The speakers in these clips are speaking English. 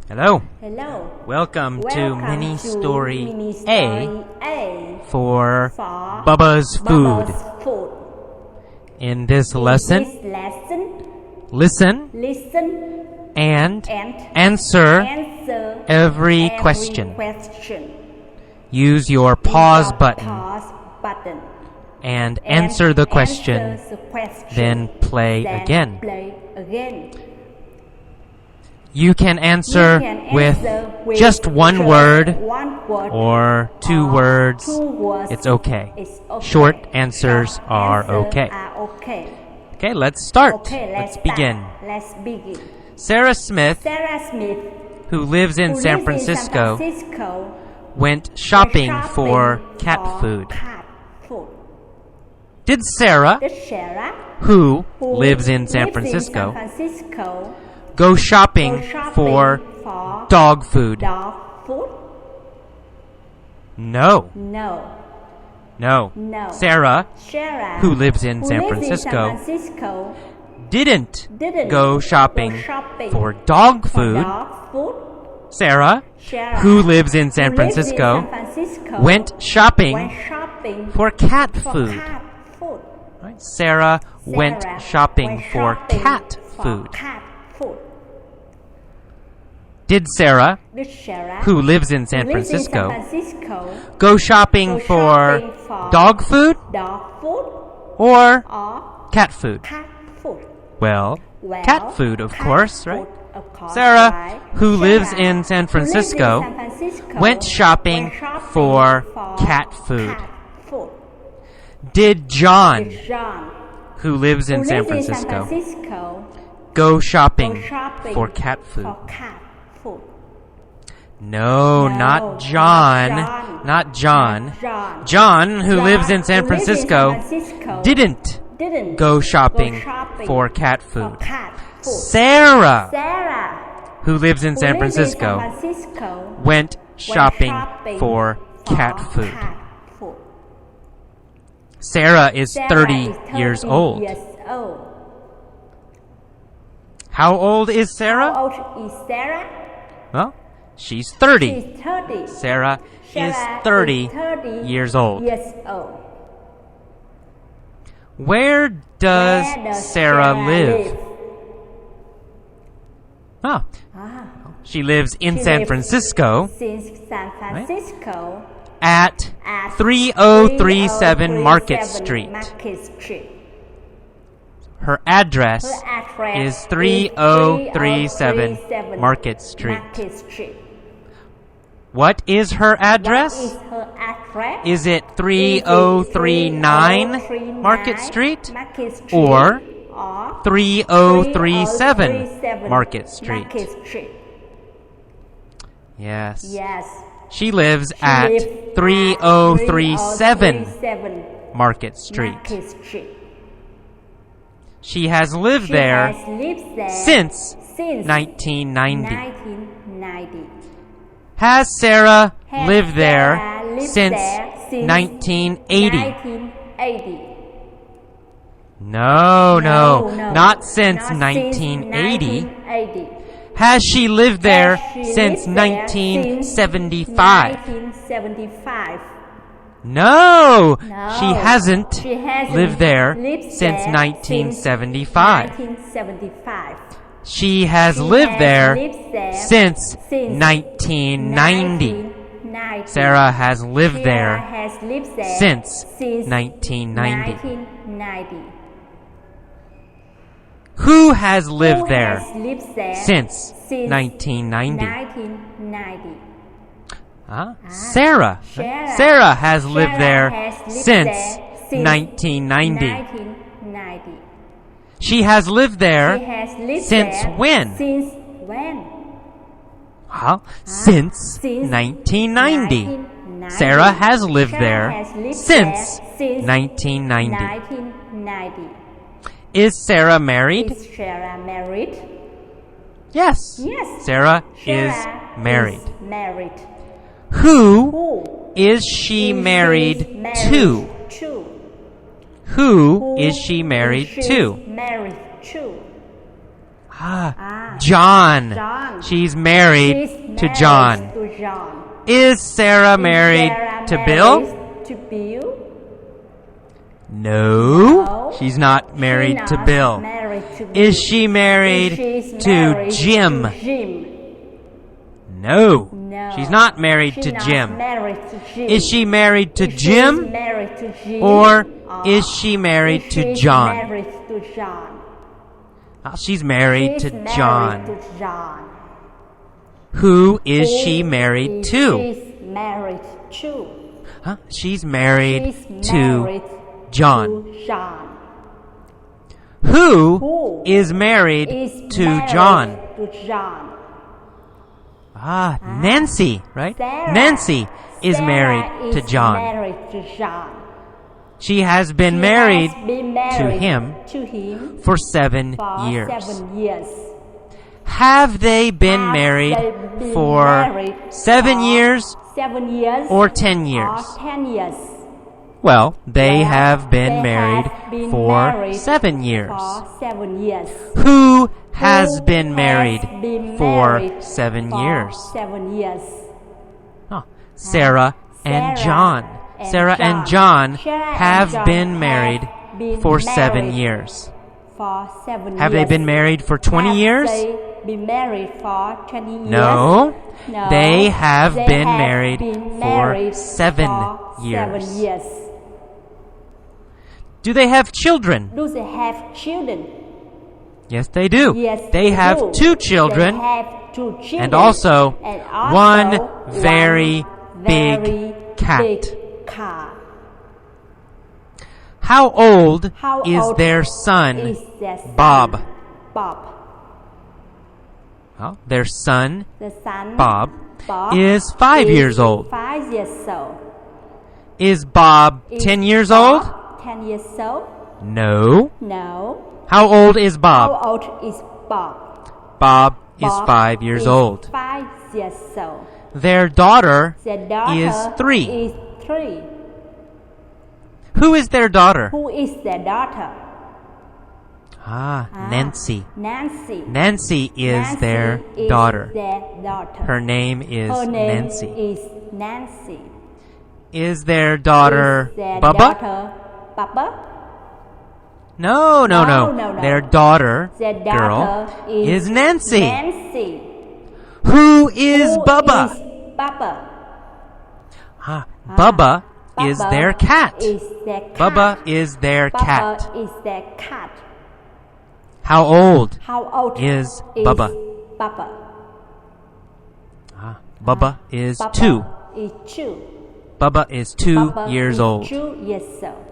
Hello. Hello. Welcome to Mini Story Mini A A for for Bubba's Food. Bubba's Food. In this In lesson, this lesson, listen listen and and answer answer every question. question. Use your pause Use your button pause button and and answer the question, answer the question. then play Then again. play again. You can answer, You can with answer with just one just word one word or two or words. two words. It's okay. It's okay. Short answers Short are answers okay. are okay. Okay, let's start. Okay, Let's start. begin. Let's begin. Sarah Smith, Sarah Smith, who lives in who San lives in Francisco, San Francisco, went shopping went for shopping cat for food. cat food. Did Sarah, Did Sarah, who who lives in San lives Francisco, in San Francisco, go shopping go shopping for for dog food? dog food? No. No. No. No. Sarah, Sarah, who lives in who San lives in Francisco, San Francisco, didn't didn't go shopping go shopping for dog for food. dog food. Sarah, Sarah, who lives in San who lives in Francisco, San Francisco, went shopping went shopping for cat for food. cat food. Right? Sarah went Sarah shopping went for shopping cat for food. cat food. Did Sarah, Did Sarah, who lives in San who lives in Francisco, San Francisco, go shopping go for shopping for dog food dog food or or cat food? cat food? Well, Well, cat food, of cat course, food, right? of course, Sarah, right? who lives Sarah, in San who lives in Francisco, San Francisco, went shopping went shopping for for cat food. cat food. Did John, Did John, who lives in who San lives in San Francisco, Francisco, go shopping go shopping for cat food? for cat food? No, No, not John. not Not John. Not John. John, who John, lives in San who lives in San Francisco, Francisco, didn't go shopping for cat for food. cat food. Sarah, Sarah, who lives in who San lives in Francisco, San Francisco, went went shopping for cat food. cat food. Sarah is Sarah 30 is 30 years old. years old. How old is Sarah? How old is Sarah? Well, she's 30. She's 30. Sarah is Sarah 30 is 30 years old. Years old. Where does Where does Sarah live? Oh, Ah, she lives in she San lives Francisco since San Francisco at at 3037 Market Street. Market Street. Her address Her address is 3037 Market Street. Market Street. What is her address? What is her address? Is it 3039 Market Street Market Street or or 3037 Market Street? Market Street. Yes. Yes. She lives She at lives 3037 3037 Market Street. Market Street. She has lived She there has lived there since since 1990. 1990. Has Sarah Has lived there Sarah lived since there since 1980? 1980. No, No, not since not 1980. 1980. Has she lived there Has she since lived there 1975? Since 1975. No, No, she hasn't she hasn't lived there lived since there 1975. Since 1975. She has She lived has there lived there since since 1990. 1990. Sarah has lived Sarah there has lived there since since 1990. 1990. Who has lived Who there has lived there since 1990? 1990. Huh? Sarah. Sarah. Sarah has lived there has lived since there since 1990. 1990. She has lived there She has lived since there when? Since when? Huh? Since Since 1990. 1990. Sarah has lived Sarah there has lived since there since 1990. 1990. Is Sarah married? Is Sarah married? Yes. Yes. Sarah Sarah is married. Is married. Who Who is she married to? To. Who is she married is to? Married to. John. John. She's married She's to married John. to John. Is Sarah married Sarah to married Bill? To Bill? No, she's not married She's to not Bill. married to Bill. Is she married She's to married Jim? to Jim. No, No. she's not married She's to not Jim. married to Jim. Is she married to She's Jim? married to Jim, Or is she married to she's John? married to John. She's married She's to married John. to John. Who is she Who married is to? She's married to. She's married She's to married John. to John. Who is married Is to married John? to John. Nancy, right? Sarah. Nancy is Sarah married to is John. married to John. She has been She married has been to married him to him for 7 for years. 7 years. Have they been Have married they been for married 7 for years 7 years or 10 years? or 10 years? Well, they Well, have been they married have been for married 7 years. For 7 years. Who has Who been has married been for married 7 for years? 7 years. Sarah and John. Sarah and John have been married for 7 years. For 7 Have years. they been married for 20 years? Have they been married for 20 years? No. No. They have They been have married been for married 7 for years. 7 years. Do they have children? Do they have children? Yes, they do. Yes, They have do. 2 children They have 2 children. and also one very one big very cat. big cat. How old How is old their son, is their son? Bob? Bob. Their son, The son Bob, Bob is 5 years old. 5 years old. Is Bob Is 10 years Bob old? 10 years old? No. No. How old is Bob? How old is Bob? Bob is Bob 5 years is old. 5 years old. Their daughter Their daughter is 3. Is 3. Who is their daughter? Who is their daughter? Nancy. Nancy. Nancy is Nancy their is daughter. their daughter. Her name is Her name Nancy. is Nancy. Is their daughter Is their Bubba? daughter Bubba? No. No. Their daughter, Their girl, daughter is Nancy. Nancy. Who is Who Bubba? is Bubba? Bubba is Bubba their cat. Is their cat. Bubba is their Bubba cat. is their cat. How old How old is Bubba? Bubba? Bubba is Bubba 2. Is 2. Bubba is 2 Bubba years is old. 2 years old.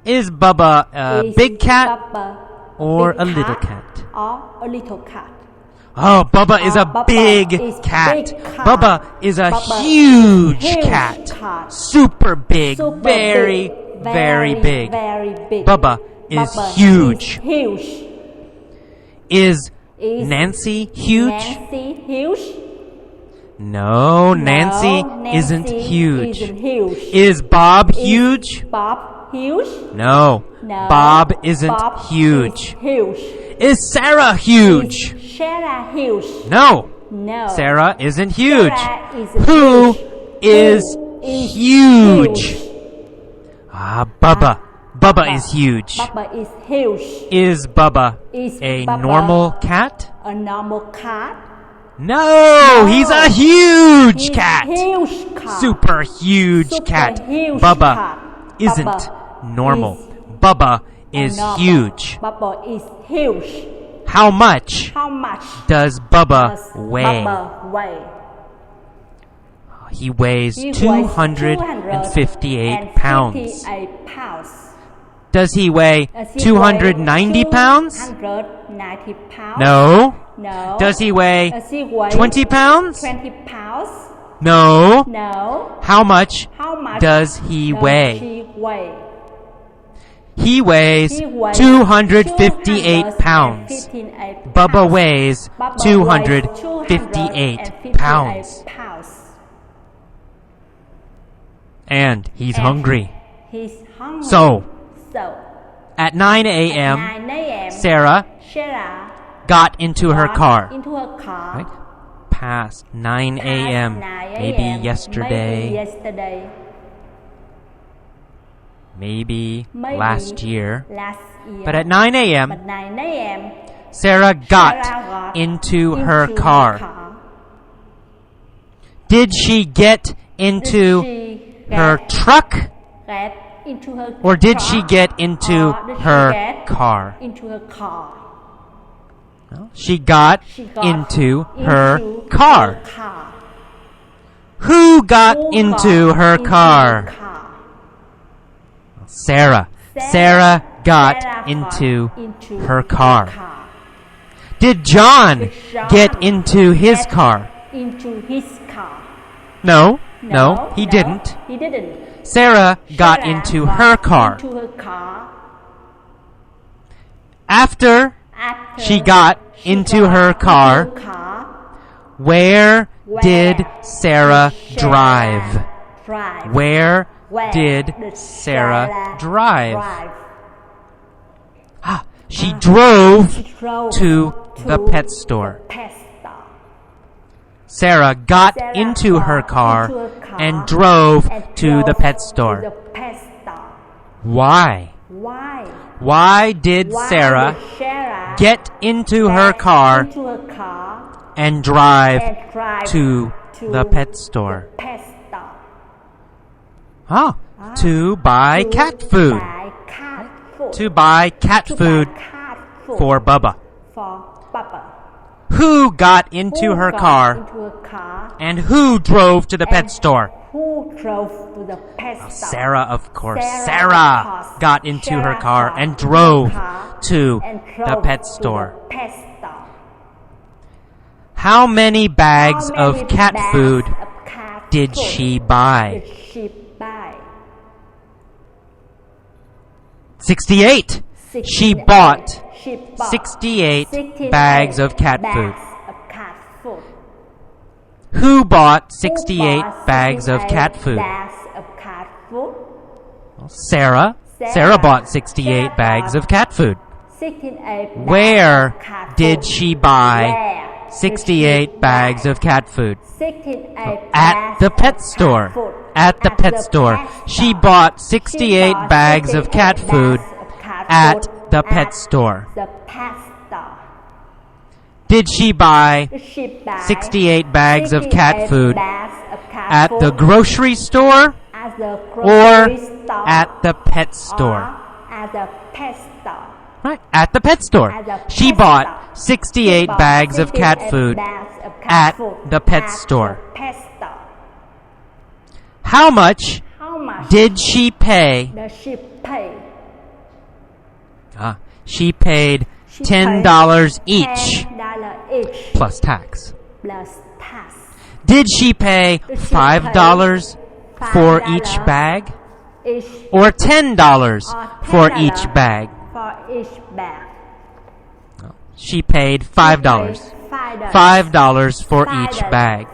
Is Bubba a Is big cat Bubba or big a little cat? Or a little cat? Bubba is a Bubba big is cat. big cat. Bubba is a Bubba huge is cat. cat. Super big. Super very, big, very big. Very big. Bubba is Bubba huge. Is huge. Is Is Nancy huge? Nancy huge? No, Nancy No, isn't Nancy huge. Isn't huge. Is Bob huge? Bob huge? No. No. Bob isn't Bob huge. Is huge. Is Sarah huge? Is Sarah huge? No. No. Sarah isn't huge. Sarah isn't Who huge. is Who is huge? Bubba. Bubba is huge. Bubba is huge. Is Bubba Is a Bubba normal cat? A normal cat? No, he's a huge He's cat. Huge cat. Super huge Super cat. huge Bubba cat. isn't Bubba normal. is Bubba is normal. huge. Bubba is huge. How much How much does Bubba does weigh? Bubba weigh? He weighs He weighs 258 pounds. 258 pounds. Does he weigh Does he 290 weigh pounds? 290 pounds? No. No. Does he weigh Does he weigh 20 pounds? 20 pounds? No. No. How much How much does he does weigh? he weigh? He weighs He weighs 258 pounds. 258 Bubba pounds. weighs Bubba 258 weighs pounds. 258 pounds. And he's And hungry. He's hungry. So, So at 9 a.m., 9 a.m. Sarah Sarah got into her car? Into her car. Right? Past 9 a.m. Maybe yesterday. Maybe yesterday. Maybe last year. Last year. But at 9 a.m., But 9 a.m. Sarah got into her car. Did she get into her truck? Get into her Or did truck? she get into Or did she her get car? Into her car. Well, she got into her car. Who got into her car? Sarah. Sarah got into her car. Did John get into his car? Into his car. No, he didn't. He didn't. Sarah got into her car. Into her car. After she got into her car, where did Sarah drive? Where did Sarah drive? She drove to the pet store. Sarah got into her car and drove to the pet store. Why? Why did Sarah get into her car and drive to the pet store? To buy cat food. To buy cat food for Bubba. Who got into her car and who drove to the pet store? Who drove to the pet store? Sarah, of course. Sarah got into her car and drove to the pet store. How many bags of cat food did she buy? 68. She bought 68 bags of cat food. Who bought 68 bags of cat food? Sarah. Sarah bought 68 bags of cat food. Where did she buy 68 bags of cat food? At the pet store. At the pet store. She bought 68 bags of cat food at the pet store. Did she buy 68 bags of cat food at the grocery store or at the pet store? Right, at the pet store. She bought 68 bags of cat food at the pet store. How much did she pay? She paid $10 each plus tax. Did she pay $5 for each bag or $10 for each bag? She paid $5. $5 for each bag.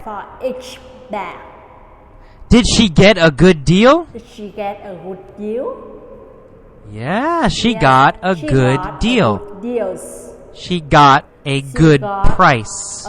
Did she get a good deal? Yeah, she got a good deal. She got a good price.